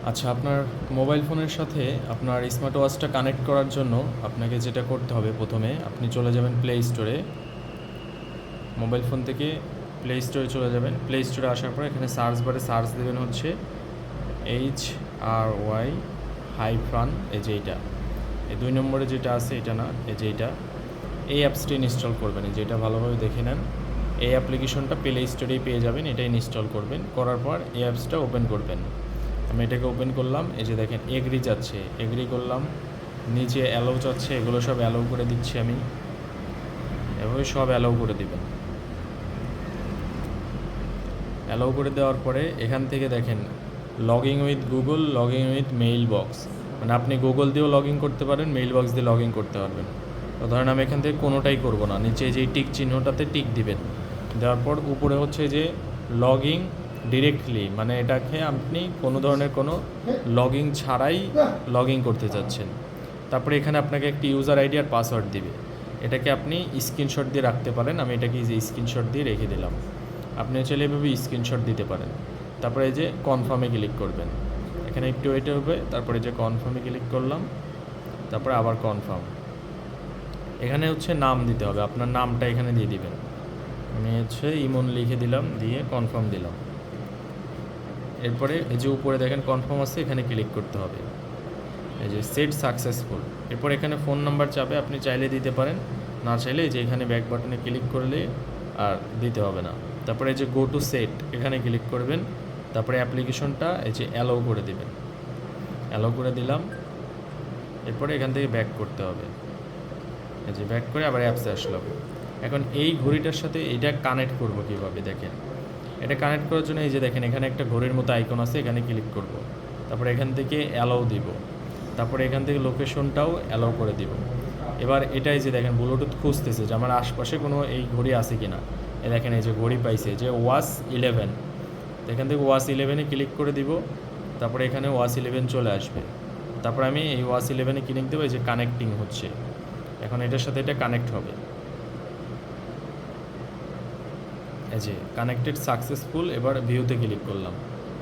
আচ্ছা, আপনার মোবাইল ফোনের সাথে আপনার স্মার্ট ওয়াচটা কানেক্ট করার জন্য আপনাকে যেটা করতে হবে, প্রথমে আপনি চলে যাবেন প্লে স্টোরে। মোবাইল ফোন থেকে প্লে স্টোরে চলে যাবেন। প্লে স্টোরে আসার পর এখানে সার্চ বারে সার্চ দেবেন হচ্ছে HRY হাইফান, এই যে এইটা, এই 2 নম্বরে যেটা আছে এটা না, এই যে এইটা, এই অ্যাপসটি ইনস্টল করবেন। এই যে এটা ভালোভাবে দেখে নেন। এই অ্যাপ্লিকেশনটা প্লে স্টোরেই পেয়ে যাবেন, এটা ইনস্টল করবেন। করার পর এই অ্যাপসটা ওপেন করবেন। আমি এটাকে ওপেন করলাম। এই যে দেখেন এগ্রি যাচ্ছে, এগ্রি করলাম। নিচে অ্যালাউ যাচ্ছে, এগুলো সব অ্যালাউ করে দিচ্ছি আমি। এভাবে সব অ্যালাউ করে দিবেন। অ্যালাউ করে দেওয়ার পরে এখান থেকে দেখেন login with Google, login with mail box, মানে আপনি গুগল দিয়েও লগ ইন করতে পারেন, মেইল বক্স দিয়ে লগ ইন করতে পারবেন। তো ধরেন আমি এখান থেকে কোনোটাই করব না, নিচে যে টিক চিহ্নটাতে টিক দিবেন। দেওয়ার পর উপরে হচ্ছে যে লগ ইন ডিরেক্টলি, মানে এটাকে আপনি কোনো ধরনের কোনো লগ ইন ছাড়াই লগ ইন করতে চাচ্ছেন। তারপরে এখানে আপনাকে একটি ইউজার আইডি আর পাসওয়ার্ড দিবে, এটাকে আপনি স্ক্রিনশট দিয়ে রাখতে পারেন। আমি এটাকে যে স্ক্রিনশট দিয়ে রেখে দিলাম। আপনি চাইলে এভাবে স্ক্রিনশট দিতে পারেন। তারপরে এই যে কনফার্মে ক্লিক করবেন, এখানে একটু ওয়েট হবে। তারপরে যে কনফার্মে ক্লিক করলাম, তারপরে আবার কনফার্ম। এখানে হচ্ছে নাম দিতে হবে, আপনার নামটা এখানে দিয়ে দিবেন। আমি হচ্ছে ইমন লিখে দিলাম, দিয়ে কনফার্ম দিলাম। এরপরে এই যে উপরে দেখেন কনফার্ম আছে, এখানে ক্লিক করতে হবে। এই যে সেট সাকসেসফুল। এরপর এখানে ফোন নাম্বার চাবে, আপনি চাইলে দিতে পারেন, না চাইলে এই যে এখানে ব্যাক বাটনে ক্লিক করলে আর দিতে হবে না। তারপরে এই যে গো টু সেট, এখানে ক্লিক করবেন। তারপরে অ্যাপ্লিকেশনটা এই যে অ্যালাউ করে দেবেন, অ্যালাউ করে দিলাম। এরপরে এখান থেকে ব্যাক করতে হবে। এই যে ব্যাক করে আবার অ্যাপসে আসলাম। এখন এই ঘড়িটার সাথে এটা কানেক্ট করব কীভাবে দেখেন। এটা কানেক্ট করার জন্য এই যে দেখেন এখানে একটা ঘড়ির মতো আইকন আছে, এখানে ক্লিক করব। তারপরে এখান থেকে অ্যালাউ দিব। তারপরে এখান থেকে লোকেশনটাও অ্যালাউ করে দিব। এবার এটাই যে দেখেন ব্লুটুথ খুঁজতেছে যে আমার আশপাশে কোনো এই ঘড়ি আছে কি না। এ দেখেন এই যে ঘড়ি পাইছে যে ওয়াচ 11। তো এখান থেকে ওয়াচ 11-এ ক্লিক করে দিব। তারপরে এখানে ওয়াচ 11 চলে আসবে। তারপরে আমি এই ওয়াচ 11-এ ক্লিক দেবো, এই যে কানেক্টিং হচ্ছে। এখন এটার সাথে এটা কানেক্ট হবে। এই যে কানেক্টেড সাকসেসফুল। এবার ভিউতে ক্লিক করলাম,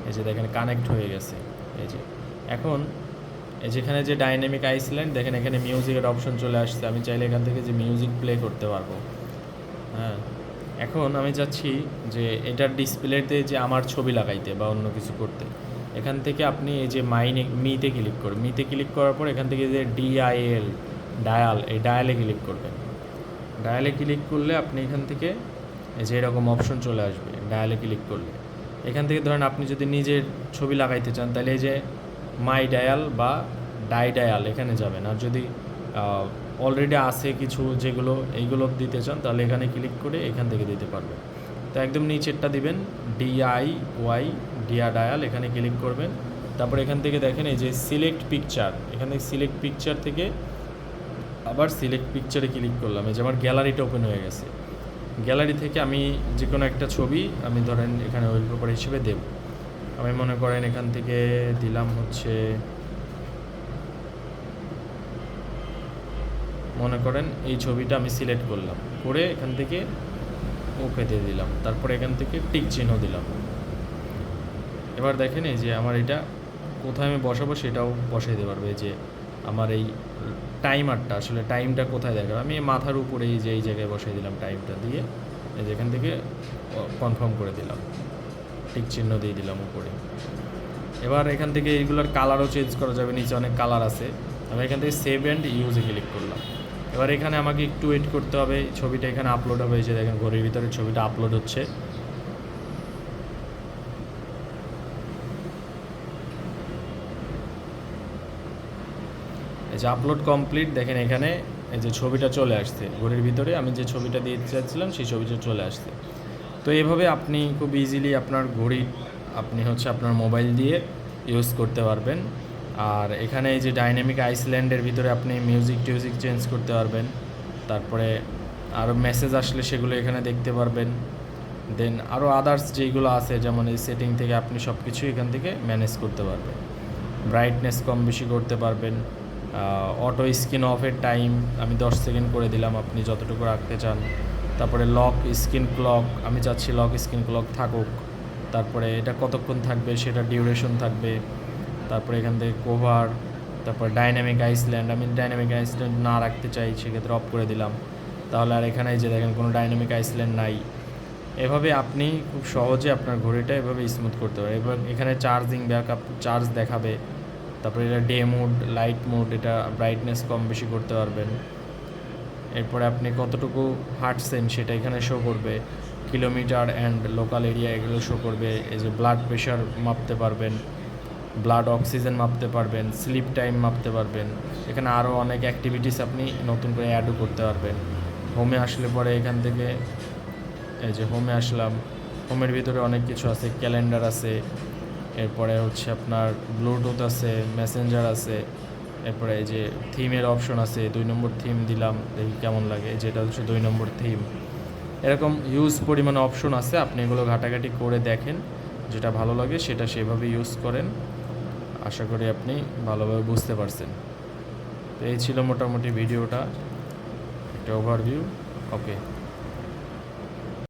এই যে দেখেন কানেক্ট হয়ে গেছে। এই যে এখন এই যেখানে যে ডাইনামিক আইসল্যান্ড দেখেন, এখানে মিউজিকের অপশন চলে আসছে। আমি চাইলে এখান থেকে যে মিউজিক প্লে করতে পারবো। হ্যাঁ, এখন আমি চাচ্ছি যে এটার ডিসপ্লেতে যে আমার ছবি লাগাইতে বা অন্য কিছু করতে। এখান থেকে আপনি এই যে মিতে ক্লিক করবেন। মিতে ক্লিক করার পর এখান থেকে যে DIL ডায়াল, এই ডায়ালে ক্লিক করবেন। ডায়ালে ক্লিক করলে আপনি এখান থেকে এই যে এরকম অপশন চলে আসবে। ডায়ালে ক্লিক করলে এখান থেকে ধরেন আপনি যদি নিজের ছবি লাগাইতে চান, তাহলে এই যে মাই ডায়াল বা ডায়াল এখানে যাবেন। আর যদি অলরেডি আছে কিছু যেগুলো এইগুলো দিতে চান, তাহলে এখানে ক্লিক করে এখান থেকে দিতে পারবেন। তো একদম নিচেরটা দিবেন DIY ডায়াল, এখানে ক্লিক করবেন। তারপর এখান থেকে দেখেন এই যে সিলেক্ট পিকচার, এখান থেকে সিলেক্ট পিকচার থেকে আবার সিলেক্ট পিকচারে ক্লিক করলাম। এই যে আমার গ্যালারিটা ওপেন হয়ে গেছে। গ্যালারি থেকে আমি যে কোনো একটা ছবি আমি ধরেন এখানে ওয়ালপেপার হিসেবে দেব। আমি মনে করেন এখান থেকে দিলাম হচ্ছে, মনে করেন এই ছবিটা আমি সিলেক্ট করলাম, করে এখান থেকে ওকে দিয়ে দিলাম। তারপরে এখান থেকে টিক চিহ্ন দিলাম। এবার দেখেন এই যে আমার এটা কোথায় আমি বসাবো সেটাও বসাই দিতে পারবে। যে আমার এই টাইমারটা আসলে টাইমটা কোথায় দেখাবে, আমি মাথার উপরে এই যে এই জায়গায় বসাই দিলাম টাইমটা দিয়ে। এই যে এখান থেকে কনফার্ম করে দিলাম, টিক চিহ্ন দিয়ে দিলাম উপরে। এবার এখান থেকে এইগুলোর কালারও চেঞ্জ করা যাবে, নিচে অনেক কালার আছে। আমি এখান থেকে সেভ অ্যান্ড ইউজে ক্লিক করলাম। এবার এখানে আমাকে একটু ওয়েট করতে হবে, ছবিটা এখানে আপলোড হবে। এই যে দেখেন ঘড়ির ভিতরে ছবিটা আপলোড হচ্ছে। এই যে আপলোড কমপ্লিট, দেখেন এখানে এই যে ছবিটা চলে আসছে ঘড়ির ভিতরে। আমি যে ছবিটা দিয়ে চাচ্ছিলাম সেই ছবিটা চলে আসছে। তো এভাবে আপনি খুব ইজিলি আপনার ঘড়ি আপনি হচ্ছে আপনার মোবাইল দিয়ে ইউজ করতে পারবেন। আর এখানে এই যে ডাইনামিক আইসল্যান্ডের ভিতরে আপনি মিউজিক টিউজিক চেঞ্জ করতে পারবেন। তারপরে আরও মেসেজ আসলে সেগুলো এখানে দেখতে পারবেন। দেন আরও আদার্স যেগুলো আছে, যেমন এই সেটিং থেকে আপনি সব কিছু এখান থেকে ম্যানেজ করতে পারবেন। ব্রাইটনেস কম বেশি করতে পারবেন। অটো স্ক্রিন অফের টাইম আমি 10 সেকেন্ড করে দিলাম, আপনি যতটুকু রাখতে চান। তারপরে লক স্ক্রিন ক্লক, আমি চাচ্ছি লক স্ক্রিন ক্লক থাকুক। তারপরে এটা কতক্ষণ থাকবে সেটা ডিউরেশন থাকবে। তারপরে এখান থেকে কোভার, তারপর ডাইনামিক আইসল্যান্ড। আমি ডাইনামিক আইসল্যান্ড না রাখতে চাই, সেক্ষেত্রে অফ করে দিলাম। তাহলে আর এখানে যে দেখেন কোনো ডাইনামিক আইসল্যান্ড নাই। এভাবে আপনি খুব সহজে আপনার ঘড়িটা এভাবে স্মুথ করতে পারেন। এবার এখানে চার্জিং ব্যাকআপ চার্জ দেখাবে। তারপরে এটা ডে মোড, লাইট মোড, এটা ব্রাইটনেস কম বেশি করতে পারবেন। এরপরে আপনি কতটুকু হাঁটছেন সেটা এখানে শো করবে। কিলোমিটার অ্যান্ড লোকাল এরিয়া এগুলো শো করবে। এই যে ব্লাড প্রেশার মাপতে পারবেন, ব্লাড অক্সিজেন মাপতে পারবেন, স্লিপ টাইম মাপতে পারবেন। এখানে আরও অনেক অ্যাক্টিভিটিস আপনি নতুন করে অ্যাডও করতে পারবেন। হোমে আসলে পরে এখান থেকে এই যে হোমে আসলাম, হোমের ভিতরে অনেক কিছু আছে, ক্যালেন্ডার আছে, এরপরে হচ্ছে আপনার ব্লুটুথ আছে, মেসেঞ্জার আছে, এরপরে এই যে থিমের অপশন আছে। 2 নম্বর থিম দিলাম, দেখি কেমন লাগে। যেটা হচ্ছে 2 নম্বর থিম। এরকম হিউজ পরিমাণে অপশন আছে, আপনি এগুলো ঘাটাঘাটি করে দেখেন, যেটা ভালো লাগে সেটা সেভাবে ইউজ করেন। আশা করি আপনি ভালোভাবে বুঝতে পারছেন। তো এই ছিল মোটামুটি ভিডিওটা, একটা ওভারভিউ। ওকে।